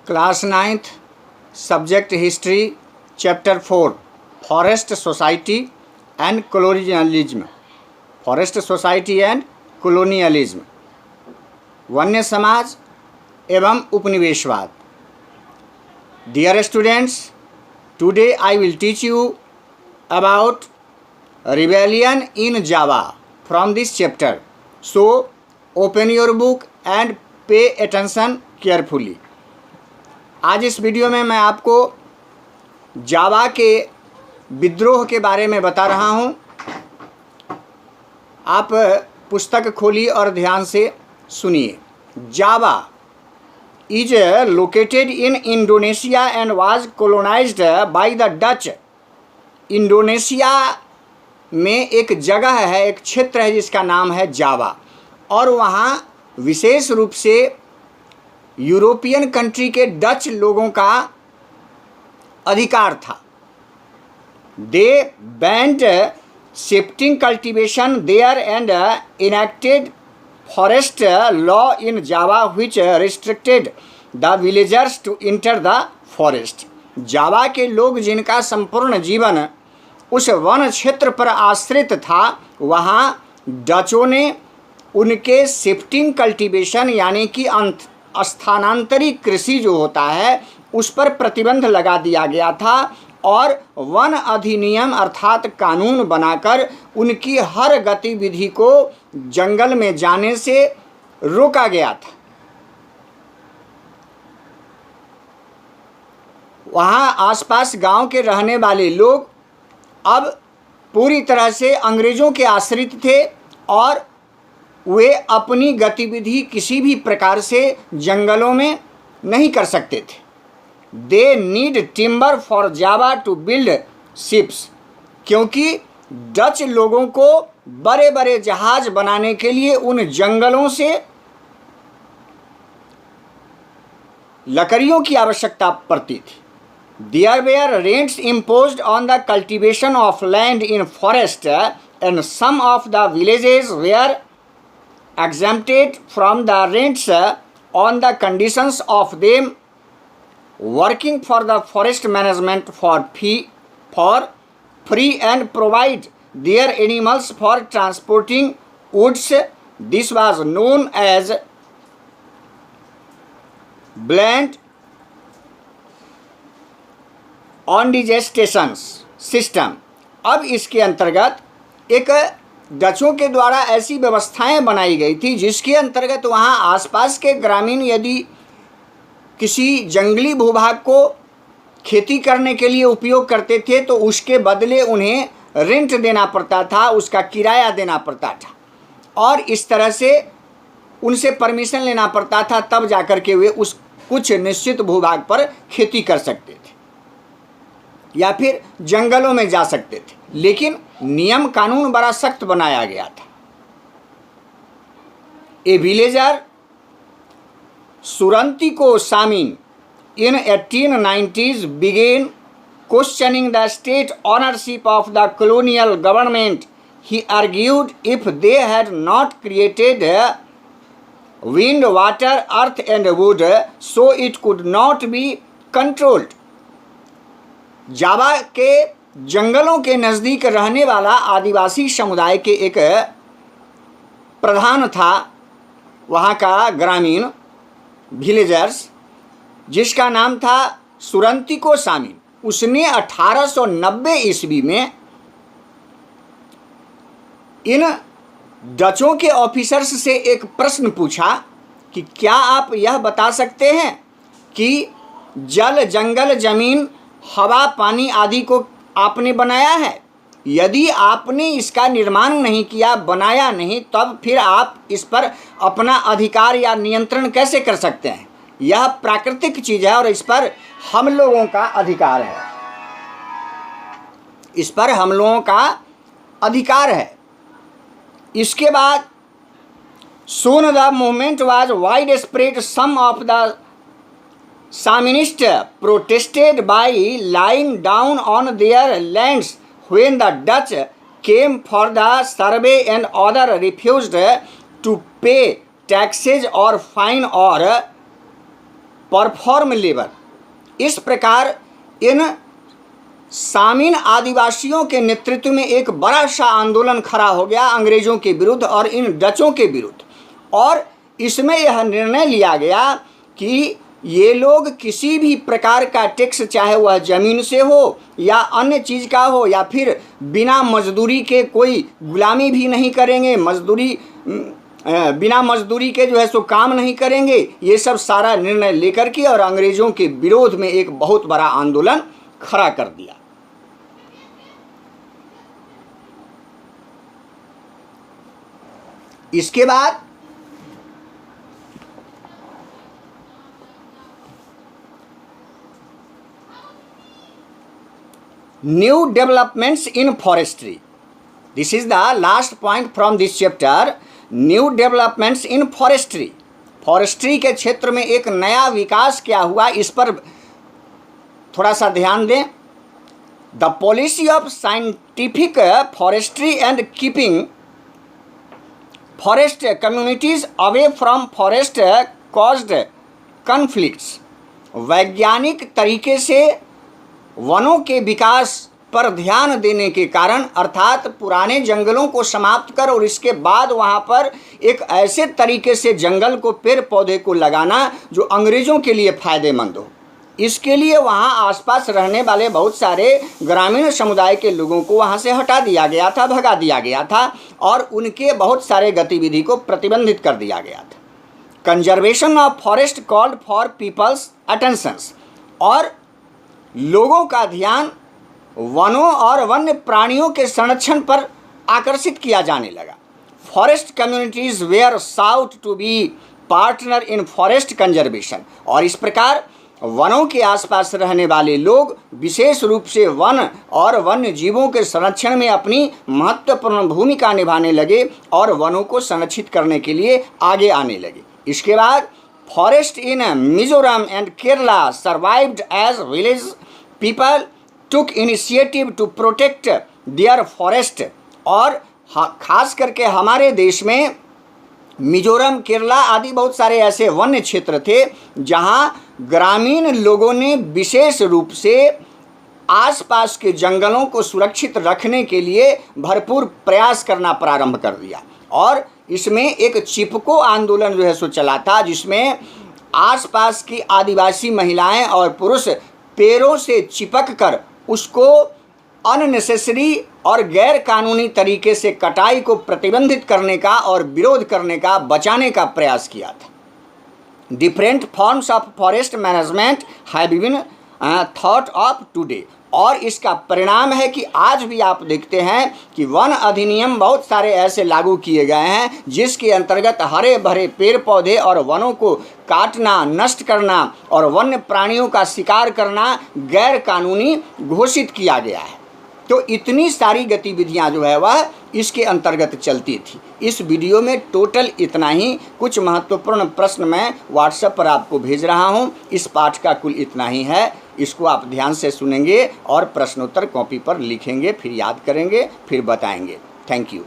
Class 9th subject history chapter 4 forest society and colonialism. Forest society and colonialism, वन्य समाज एवं उपनिवेशवाद। Dear students, today I will teach you about rebellion in Java from this chapter. So open your book and pay attention carefully. आज इस video में मैं आपको जावा के विद्रोह के बारे में बता रहा हूँ। आप पुस्तक खोलिए और ध्यान से सुनिए। जावा is located in Indonesia and was colonized by the Dutch. Indonesia में एक जगह है, एक क्षेत्र है जिसका नाम है जावा, और वहाँ विशेष रूप से यूरोपियन कंट्री के डच लोगों का अधिकार था। They banned shifting cultivation there and enacted forest law in Java which restricted the villagers to enter the forest. Java के लोग जिनका संपूर्ण जीवन उस वन क्षेत्र पर आश्रित था, वहाँ डचों ने उनके शिफ्टिंग कल्टीवेशन यानी कि स्थानांतरित कृषि जो होता है उस पर प्रतिबंध लगा दिया गया था और वन अधिनियम अर्थात कानून बनाकर उनकी हर गतिविधि को जंगल में जाने से रोका गया था। वहाँ आसपास गांव के रहने वाले लोग अब पूरी तरह से अंग्रेज़ों के आश्रित थे और वे अपनी गतिविधि किसी भी प्रकार से जंगलों में नहीं कर सकते थे। They need timber for Java to build ships, क्योंकि डच लोगों को बड़े बड़े जहाज बनाने के लिए उन जंगलों से लकड़ियों की आवश्यकता पड़ती थी। There were rents imposed on the cultivation of land in forest, and some of the villages were exempted from the rents on the conditions of them working for the forest management for free and provide their animals for transporting woods. This was known as bland ऑनडिजेस्टेशन system. अब इसके अंतर्गत एक डचों के द्वारा ऐसी व्यवस्थाएं बनाई गई थी जिसके अंतर्गत वहाँ आसपास के ग्रामीण यदि किसी जंगली भूभाग को खेती करने के लिए उपयोग करते थे तो उसके बदले उन्हें रेंट देना पड़ता था, उसका किराया देना पड़ता था और इस तरह से उनसे परमिशन लेना पड़ता था, तब जाकर के वे उस कुछ निश्चित भूभाग पर खेती कर सकते थे या फिर जंगलों में जा सकते थे। लेकिन नियम कानून बड़ा सख्त बनाया गया था। A villager Surontiko Samin in 1890s began questioning the state ownership of the colonial government. He argued if they had not created wind, water, earth and wood, so it could not be controlled. जावा के जंगलों के नज़दीक रहने वाला आदिवासी समुदाय के एक प्रधान था, वहाँ का ग्रामीण विलेजर्स, जिसका नाम था सुरंतिको सामिन। उसने 1890 ईस्वी में इन डचों के ऑफिसर्स से एक प्रश्न पूछा कि क्या आप यह बता सकते हैं कि जल, जंगल, जमीन, हवा, पानी आदि को आपने बनाया है? यदि आपने इसका निर्माण नहीं किया, बनाया नहीं, तब फिर आप इस पर अपना अधिकार या नियंत्रण कैसे कर सकते हैं? यह प्राकृतिक चीज़ है और इस पर हम लोगों का अधिकार है, इस पर हम लोगों का अधिकार है। इसके बाद soon the movement was widespread. Some of the Saminists protested by lying down on their lands when the Dutch came for the survey and others refused to pay taxes or fine or perform labour. इस प्रकार इन सामीन आदिवासियों के नेतृत्व में एक बड़ा सा आंदोलन खड़ा हो गया अंग्रेज़ों के विरुद्ध और इन डचों के विरुद्ध, और इसमें यह निर्णय लिया गया कि ये लोग किसी भी प्रकार का टैक्स, चाहे वह ज़मीन से हो या अन्य चीज़ का हो, या फिर बिना मजदूरी के कोई गुलामी भी नहीं करेंगे, बिना मजदूरी के जो है सो काम नहीं करेंगे। ये सब सारा निर्णय लेकर के और अंग्रेज़ों के विरोध में एक बहुत बड़ा आंदोलन खड़ा कर दिया। इसके बाद new developments in forestry. This is the last point from this chapter, new developments in forestry. Forestry के क्षेत्र में एक नया विकास क्या हुआ, इस पर थोड़ा सा ध्यान दें। The policy of scientific forestry and keeping forest communities away from forest caused conflicts. वैज्ञानिक तरीके से वनों के विकास पर ध्यान देने के कारण, अर्थात पुराने जंगलों को समाप्त कर और इसके बाद वहाँ पर एक ऐसे तरीके से जंगल को, पेड़ पौधे को लगाना जो अंग्रेज़ों के लिए फ़ायदेमंद हो। इसके लिए वहाँ आसपास रहने वाले बहुत सारे ग्रामीण समुदाय के लोगों को वहाँ से हटा दिया गया था, भगा दिया गया था, और उनके बहुत सारे गतिविधि को प्रतिबंधित कर दिया गया था। Conservation of forest called for peoples attentions, और लोगों का ध्यान वनों और वन्य प्राणियों के संरक्षण पर आकर्षित किया जाने लगा। Forest communities were sought to be partner in forest conservation, और इस प्रकार वनों के आसपास रहने वाले लोग विशेष रूप से वन और वन्य जीवों के संरक्षण में अपनी महत्वपूर्ण भूमिका निभाने लगे और वनों को संरक्षित करने के लिए आगे आने लगे। इसके बाद forest in Mizoram and Kerala survived as village people took initiative to protect their forest, और खास करके हमारे देश में मिजोरम, केरला आदि बहुत सारे ऐसे वन्य क्षेत्र थे जहां ग्रामीण लोगों ने विशेष रूप से आसपास के जंगलों को सुरक्षित रखने के लिए भरपूर प्रयास करना प्रारंभ कर दिया, और इसमें एक चिपको आंदोलन जो है सो चला था, जिसमें आसपास की आदिवासी महिलाएं और पुरुष पेड़ों से चिपक कर उसको अननेसेसरी और गैर कानूनी तरीके से कटाई को प्रतिबंधित करने का और विरोध करने का, बचाने का प्रयास किया था। Different forms of forest management have been thought of today, और इसका परिणाम है कि आज भी आप देखते हैं कि वन अधिनियम बहुत सारे ऐसे लागू किए गए हैं जिसके अंतर्गत हरे भरे पेड़ पौधे और वनों को काटना, नष्ट करना और वन्य प्राणियों का शिकार करना गैर कानूनी घोषित किया गया है। तो इतनी सारी गतिविधियां जो है वह इसके अंतर्गत चलती थी। इस वीडियो में टोटल इतना ही। कुछ महत्वपूर्ण प्रश्न मैं व्हाट्सएप पर आपको भेज रहा हूं। इस पाठ का कुल इतना ही है। इसको आप ध्यान से सुनेंगे और प्रश्नोत्तर कॉपी पर लिखेंगे, फिर याद करेंगे, फिर बताएंगे। Thank you.